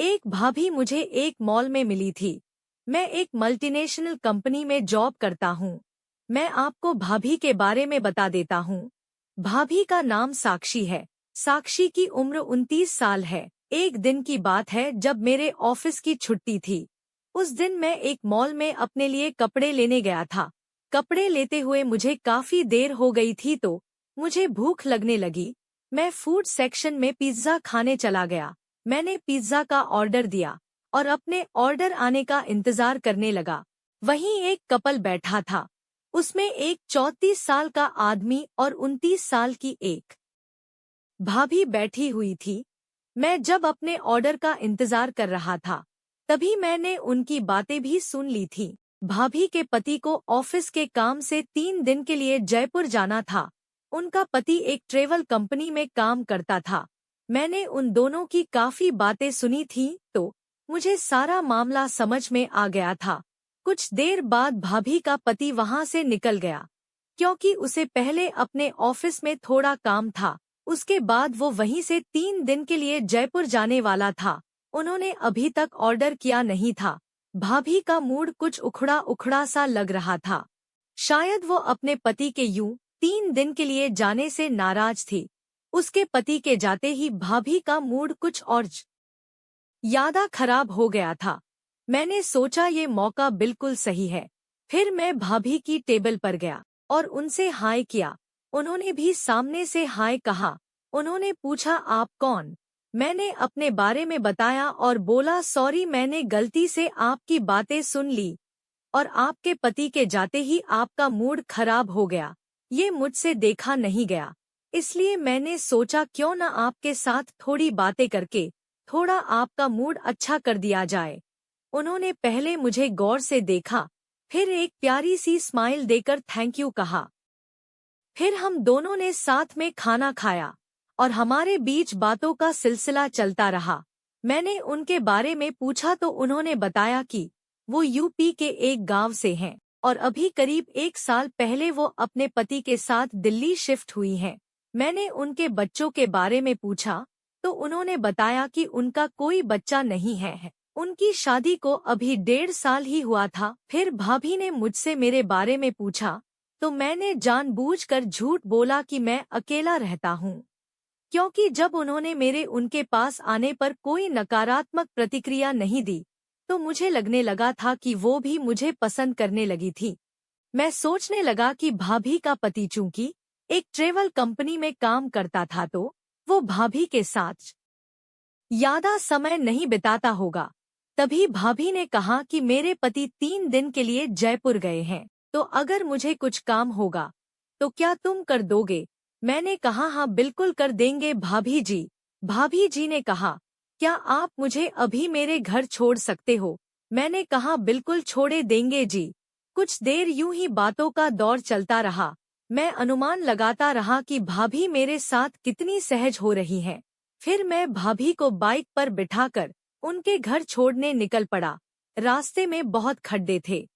एक भाभी मुझे एक मॉल में मिली थी। मैं एक मल्टीनेशनल कंपनी में जॉब करता हूँ। मैं आपको भाभी के बारे में बता देता हूँ। भाभी का नाम साक्षी है। साक्षी की उम्र 29 साल है। एक दिन की बात है जब मेरे ऑफिस की छुट्टी थी। उस दिन मैं एक मॉल में अपने लिए कपड़े लेने गया था। कपड़े लेते हुए मुझे काफी देर हो गई थी तो मुझे भूख लगने लगी। मैं फूड सेक्शन में पिज्जा खाने चला गया। मैंने पिज्जा का ऑर्डर दिया और अपने ऑर्डर आने का इंतजार करने लगा। वहीं एक कपल बैठा था। उसमें एक 34 साल का आदमी और 29 साल की एक भाभी बैठी हुई थी। मैं जब अपने ऑर्डर का इंतजार कर रहा था, तभी मैंने उनकी बातें भी सुन ली थी। भाभी के पति को ऑफिस के काम से 3 दिन के लिए जयपुर जाना था। उनका पति एक ट्रेवल कंपनी में काम करता था। मैंने उन दोनों की काफी बातें सुनी थी तो मुझे सारा मामला समझ में आ गया था। कुछ देर बाद भाभी का पति वहां से निकल गया, क्योंकि उसे पहले अपने ऑफिस में थोड़ा काम था। उसके बाद वो वहीं से 3 दिन के लिए जयपुर जाने वाला था। उन्होंने अभी तक ऑर्डर किया नहीं था। भाभी का मूड कुछ उखड़ा उखड़ा सा लग रहा था। शायद वो अपने पति के यूं 3 दिन के लिए जाने से नाराज थी। उसके पति के जाते ही भाभी का मूड कुछ और ज्यादा खराब हो गया था। मैंने सोचा ये मौका बिल्कुल सही है। फिर मैं भाभी की टेबल पर गया और उनसे हाय किया। उन्होंने भी सामने से हाय कहा। उन्होंने पूछा आप कौन? मैंने अपने बारे में बताया और बोला सॉरी, मैंने गलती से आपकी बातें सुन ली और आपके पति के जाते ही आपका मूड खराब हो गया। ये मुझसे देखा नहीं गया, इसलिए मैंने सोचा क्यों न आपके साथ थोड़ी बातें करके थोड़ा आपका मूड अच्छा कर दिया जाए। उन्होंने पहले मुझे गौर से देखा, फिर एक प्यारी सी स्माइल देकर थैंक यू कहा। फिर हम दोनों ने साथ में खाना खाया और हमारे बीच बातों का सिलसिला चलता रहा। मैंने उनके बारे में पूछा तो उन्होंने बताया कि वो यूपी के एक गांव से हैं और अभी करीब 1 साल पहले वो अपने पति के साथ दिल्ली शिफ्ट हुई हैं। मैंने उनके बच्चों के बारे में पूछा तो उन्होंने बताया कि उनका कोई बच्चा नहीं है। उनकी शादी को अभी 1.5 साल ही हुआ था। फिर भाभी ने मुझसे मेरे बारे में पूछा तो मैंने जानबूझकर झूठ बोला कि मैं अकेला रहता हूँ, क्योंकि जब उन्होंने मेरे उनके पास आने पर कोई नकारात्मक प्रतिक्रिया नहीं दी तो मुझे लगने लगा था कि वो भी मुझे पसंद करने लगी थी। मैं सोचने लगा कि भाभी का पति चूंकि एक ट्रेवल कंपनी में काम करता था तो वो भाभी के साथ ज्यादा समय नहीं बिताता होगा। तभी भाभी ने कहा कि मेरे पति 3 दिन के लिए जयपुर गए हैं, तो अगर मुझे कुछ काम होगा तो क्या तुम कर दोगे? मैंने कहा हाँ बिल्कुल कर देंगे भाभी जी। भाभी जी ने कहा क्या आप मुझे अभी मेरे घर छोड़ सकते हो? मैंने कहा बिल्कुल छोड़े देंगे जी। कुछ देर यूं ही बातों का दौर चलता रहा। मैं अनुमान लगाता रहा कि भाभी मेरे साथ कितनी सहज हो रही हैं। फिर मैं भाभी को बाइक पर बिठाकर उनके घर छोड़ने निकल पड़ा। रास्ते में बहुत खड्डे थे।